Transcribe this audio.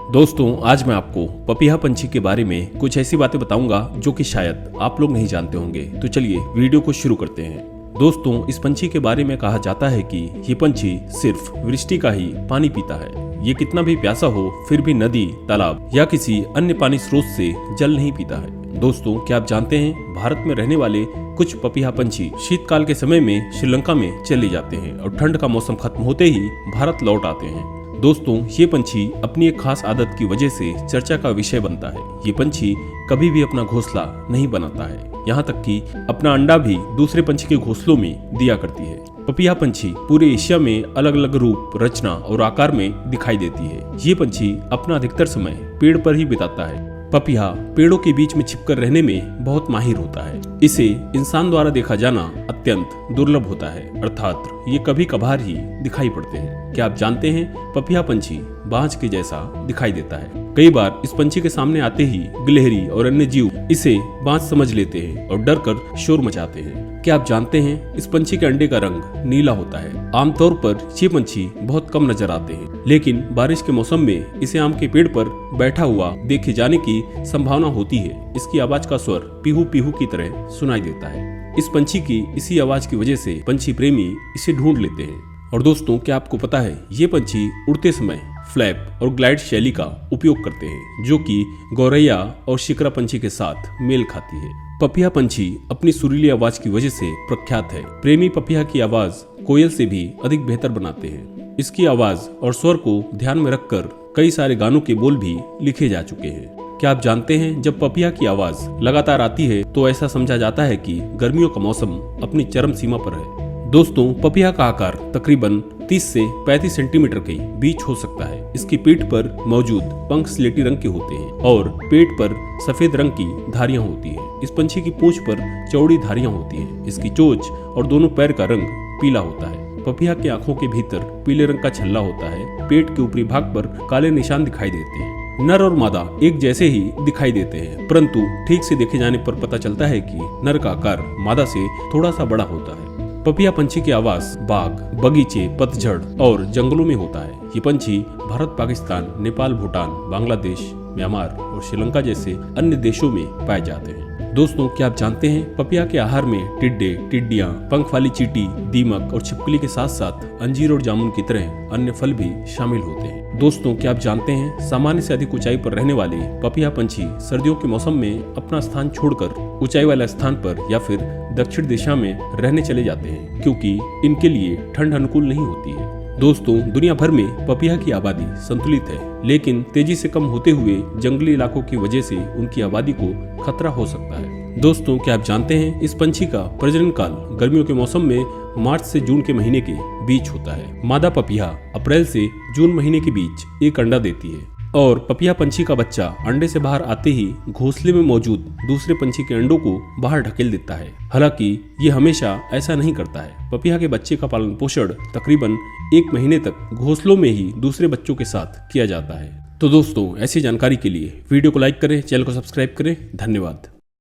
दोस्तों, आज मैं आपको पपीहा पंछी के बारे में कुछ ऐसी बातें बताऊंगा जो कि शायद आप लोग नहीं जानते होंगे। तो चलिए वीडियो को शुरू करते हैं। दोस्तों, इस पंछी के बारे में कहा जाता है कि ये पंछी सिर्फ वृष्टि का ही पानी पीता है। ये कितना भी प्यासा हो फिर भी नदी, तालाब या किसी अन्य पानी स्रोत से जल नहीं पीता है। दोस्तों, क्या आप जानते हैं भारत में रहने वाले कुछ पपीहा पंछी शीतकाल के समय में श्रीलंका में चले जाते हैं और ठंड का मौसम खत्म होते ही भारत लौट आते हैं। दोस्तों, ये पंछी अपनी एक खास आदत की वजह से चर्चा का विषय बनता है। ये पंछी कभी भी अपना घोंसला नहीं बनाता है, यहाँ तक कि अपना अंडा भी दूसरे पंछी के घोंसलों में दिया करती है। पपीहा पंछी पूरे एशिया में अलग अलग रूप, रचना और आकार में दिखाई देती है। ये पंछी अपना अधिकतर समय पेड़ पर ही बिताता है। पपीहा पेड़ों के बीच में छिपकर रहने में बहुत माहिर होता है। इसे इंसान द्वारा देखा जाना अत्यंत दुर्लभ होता है, अर्थात ये कभी कभार ही दिखाई पड़ते हैं। क्या आप जानते हैं पपीहा पंछी बाज के जैसा दिखाई देता है। कई बार इस पंछी के सामने आते ही गिलहरी और अन्य जीव इसे बाज समझ लेते हैं और डर कर शोर मचाते हैं। क्या आप जानते हैं इस पंछी के अंडे का रंग नीला होता है। आमतौर पर ये पंछी बहुत कम नजर आते हैं, लेकिन बारिश के मौसम में इसे आम के पेड़ पर बैठा हुआ देखे जाने की संभावना होती है। इसकी आवाज का स्वर पीहू पीहू की तरह सुनाई देता है। इस पंछी की इसी आवाज की वजह से पंछी प्रेमी इसे ढूंढ लेते हैं। और दोस्तों, क्या आपको पता है ये पंछी उड़ते समय फ्लैप और ग्लाइड शैली का उपयोग करते हैं, जो कि गौरैया और शिकरा पंछी के साथ मेल खाती है। पपीहा पंछी अपनी सुरीली आवाज की वजह से प्रख्यात है। प्रेमी पपीहा की आवाज कोयल से भी अधिक बेहतर बनाते हैं। इसकी आवाज और स्वर को ध्यान में रखकर कई सारे गानों के बोल भी लिखे जा चुके हैं। क्या आप जानते हैं जब पपीहा की आवाज लगातार आती है तो ऐसा समझा जाता है कि गर्मियों का मौसम अपनी चरम सीमा पर है। दोस्तों, पपीहा का आकार तकरीबन 30 से 35 सेंटीमीटर के बीच हो सकता है। इसकी पीठ पर मौजूद पंख स्लेटी रंग के होते हैं और पेट पर सफेद रंग की धारियां होती हैं। इस पंछी की पूंछ पर चौड़ी धारियां होती हैं। इसकी चोंच और दोनों पैर का रंग पीला होता है। पपीहा की आंखों के भीतर पीले रंग का छल्ला होता है। पेट के ऊपरी भाग पर काले निशान दिखाई देते हैं। नर और मादा एक जैसे ही दिखाई देते हैं, परंतु ठीक से देखे जाने पर पता चलता है कि नर का आकार मादा से थोड़ा सा बड़ा होता है। पपीहा पंछी की आवाज बाग, बगीचे, पतझड़ और जंगलों में होता है। ये पंछी भारत, पाकिस्तान, नेपाल, भूटान, बांग्लादेश, म्यांमार और श्रीलंका जैसे अन्य देशों में पाए जाते हैं। दोस्तों, क्या आप जानते हैं पपीहा के आहार में टिड्डे, टिड्डियां, पंख वाली चींटी, दीमक और छिपकली के साथ साथ अंजीर और जामुन की तरह अन्य फल भी शामिल होते हैं। दोस्तों, क्या आप जानते हैं सामान्य से अधिक ऊंचाई पर रहने वाले पपीहा पंछी सर्दियों के मौसम में अपना स्थान छोड़कर ऊंचाई वाले स्थान पर या फिर दक्षिण दिशा में रहने चले जाते हैं, क्योंकि इनके लिए ठंड अनुकूल नहीं होती है। दोस्तों, दुनिया भर में पपीहा की आबादी संतुलित है, लेकिन तेजी से कम होते हुए जंगली इलाकों की वजह से उनकी आबादी को खतरा हो सकता है। दोस्तों, क्या आप जानते हैं इस पंछी का प्रजनन काल गर्मियों के मौसम में मार्च से जून के महीने के बीच होता है। मादा पपीहा अप्रैल से जून महीने के बीच एक अंडा देती है और पपीहा पंछी का बच्चा अंडे से बाहर आते ही घोंसले में मौजूद दूसरे पंछी के अंडों को बाहर ढकेल देता है। हालांकि ये हमेशा ऐसा नहीं करता है। पपीहा के बच्चे का पालन पोषण तकरीबन 1 महीने तक घोंसलों में ही दूसरे बच्चों के साथ किया जाता है। तो दोस्तों, ऐसी जानकारी के लिए वीडियो को लाइक करें, चैनल को सब्सक्राइब करें। धन्यवाद।